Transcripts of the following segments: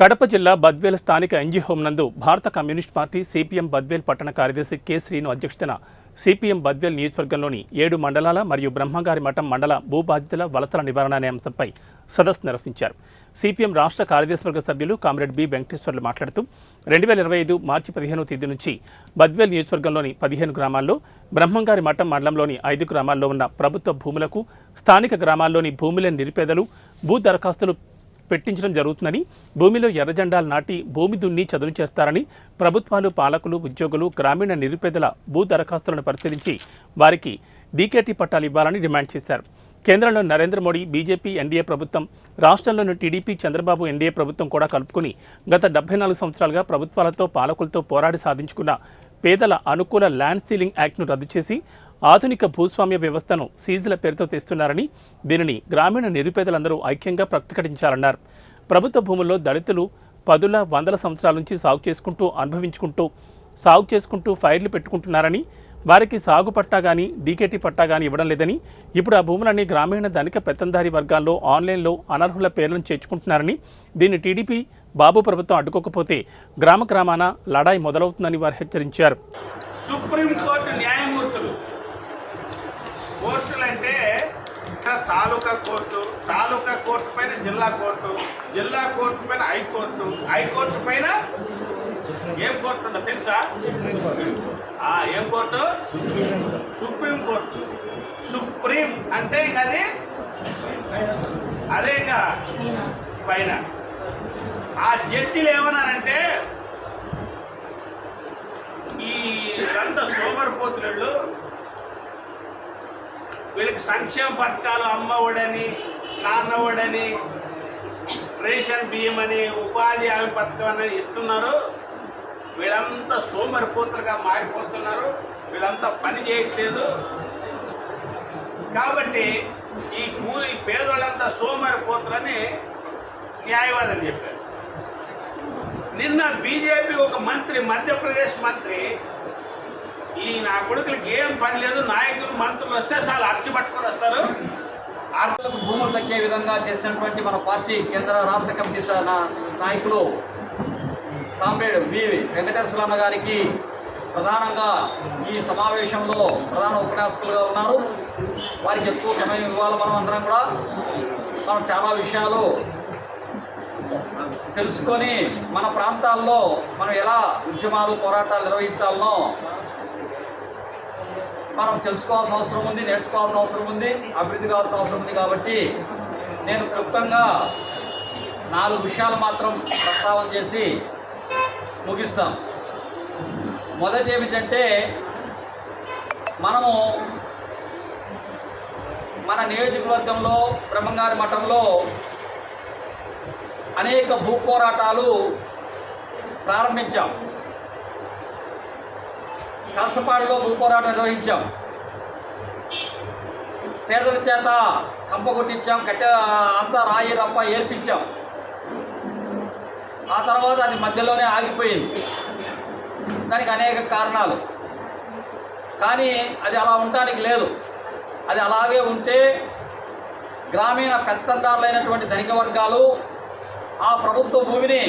కడప జిల్లా బద్వేల్ స్థానిక NG home నందు భారత కమ్యూనిస్ట్ పార్టీ సిపిఎం బద్వేల్ పట్టణ కార్యదర్శి కె శ్రీను అధ్యక్షతన సిపిఎం బద్వేల్ నియోజకవర్గంలోని 7 మండలాల మరియు బ్రహ్మంగారి మఠం మండల భూబాధితుల వలసల నివారణ అనే అంశంపై సదస్సు నిర్వహించారు. సిపిఎం రాష్ట్ర కార్యదర్శివర్గ సభ్యులు కామ్రేడ్ బి వెంకటేశ్వర్లు మాట్లాడుతూ 2025 మార్చి 15వ తేదీ నుంచి బద్వేల్ నియోజకవర్గంలోని 15 గ్రామాల్లో, బ్రహ్మంగారి మఠం మండలంలోని 5 గ్రామాల్లో ఉన్న ప్రభుత్వ భూములకు స్థానిక గ్రామాల్లోని భూమిలేని నిరుపేదలు భూ దరఖాస్తులు పెట్టించడం జరుగుతుందని, భూమిలో ఎర్రజెండాలు నాటి భూమి దున్ని చదును చేస్తారని, ప్రభుత్వాలు, పాలకులు, ఉద్యోగులు గ్రామీణ నిరుపేదల భూ దరఖాస్తులను పరిశీలించి వారికి డీకేటీ పట్టాలు ఇవ్వాలని డిమాండ్ చేశారు. కేంద్రంలో నరేంద్ర మోడీ బీజేపీ ఎన్డీఏ ప్రభుత్వం, రాష్ట్రంలోని టీడీపీ చంద్రబాబు ఎన్డీఏ ప్రభుత్వం కూడా కలుపుకుని గత 74 సంవత్సరాలుగా ప్రభుత్వాలతో, పాలకులతో పోరాడి సాధించుకున్న పేదల అనుకూల ల్యాండ్ సీలింగ్ యాక్ట్ను రద్దు చేసి ఆధునిక భూస్వామ్య వ్యవస్థను సీజుల పేరుతో తెస్తున్నారని, దీనిని గ్రామీణ నిరుపేదలందరూ ఐక్యంగా ప్రతిఘటించాలన్నారు. ప్రభుత్వ భూముల్లో దళితులు 10, 100 సంవత్సరాల నుంచి సాగు చేసుకుంటూ ఫైర్లు పెట్టుకుంటున్నారని, వారికి సాగు పట్టా కానీ డీకేటీ పట్టా కానీ ఇవ్వడం లేదని, ఇప్పుడు ఆ భూములన్నీ గ్రామీణ ధనిక పెత్తందారీ వర్గాల్లో ఆన్లైన్లో అనర్హుల పేర్లను చేర్చుకుంటున్నారని, దీన్ని టీడీపీ బాబు ప్రభుత్వం అడ్డుకోకపోతే గ్రామాన లడాయి మొదలవుతుందని వారు హెచ్చరించారు. సుప్రీంకోర్టు న్యాయమూర్తులు, కోర్టులు అంటే తాలూకా కోర్టు పైన జిల్లా కోర్టు పైన హైకోర్టు పైన ఏం కోర్టు ఉందో తెలుసా? ఏం కోర్టు? సుప్రీంకోర్టు. సుప్రీం అంటే ఇంకా అదే ఇంకా పైన. ఆ జడ్జిలు ఏమన్నారంటే, ఈ అంత సోమరిపోతులు వీళ్ళకి సంక్షేమ పథకాలు అమ్మ ఒడని, నాన్న ఒడని, రేషన్ బియ్యం అని, ఉపాధి హామీ పథకం అని ఇస్తున్నారు. వీళ్ళంతా సోమరిపోతులుగా మారిపోతున్నారు. వీళ్ళంతా పని చేయట్లేదు. కాబట్టి ఈ పేదోళ్ళంతా సోమరిపోతులని న్యాయవాదం చెప్పారు. నిన్న బీజేపీ ఒక మంత్రి, మధ్యప్రదేశ్ మంత్రి, ఈ నా కొడుకులకి ఏం పని లేదు, నాయకులు మంత్రులు వస్తే చాలు అర్జీ పట్టుకొని వస్తారు. ఆర్థిక భూములు దక్కే విధంగా చేసినటువంటి మన పార్టీ కేంద్ర రాష్ట్ర కమిటీ నాయకులు కామ్రేడ్ బి వెంకటేశ్వర గారికి ప్రధానంగా ఈ సమావేశంలో ప్రధాన ఉపన్యాసకులుగా ఉన్నారు. వారికి ఎక్కువ సమయం ఇవ్వాలి. మనం చాలా విషయాలు తెలుసుకొని మన ప్రాంతాల్లో మనం ఎలా ఉద్యమాలు, పోరాటాలు నిర్వహించాలనో మనం తెలుసుకోవాల్సిన అవసరం ఉంది, నేర్చుకోవాల్సిన అవసరం ఉంది, అభివృద్ధి కావాల్సిన అవసరం ఉంది. కాబట్టి నేను క్లుప్తంగా 4 విషయాలు మాత్రం ప్రస్తావన చేసి ముగిస్తాం. మొదటి ఏమిటంటే, మనము మన నియోజకవర్గంలో బ్రహ్మంగారి మఠంలో అనేక భూ పోరాటాలు ప్రారంభించాం. కలసపాడులో భూ పోరాటం నిర్వహించాం. పేదల చేత కంపగొట్టించాం, అంతా రాయి రప్ప ఏర్పించాం. ఆ తర్వాత అది మధ్యలోనే ఆగిపోయింది. దానికి అనేక కారణాలు. కానీ అది అలా ఉండడానికి లేదు. అది అలాగే ఉంటే గ్రామీణ పెత్తందారులైనటువంటి ధనిక వర్గాలు ఆ ప్రభుత్వ భూమిని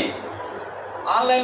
ఆన్లైన్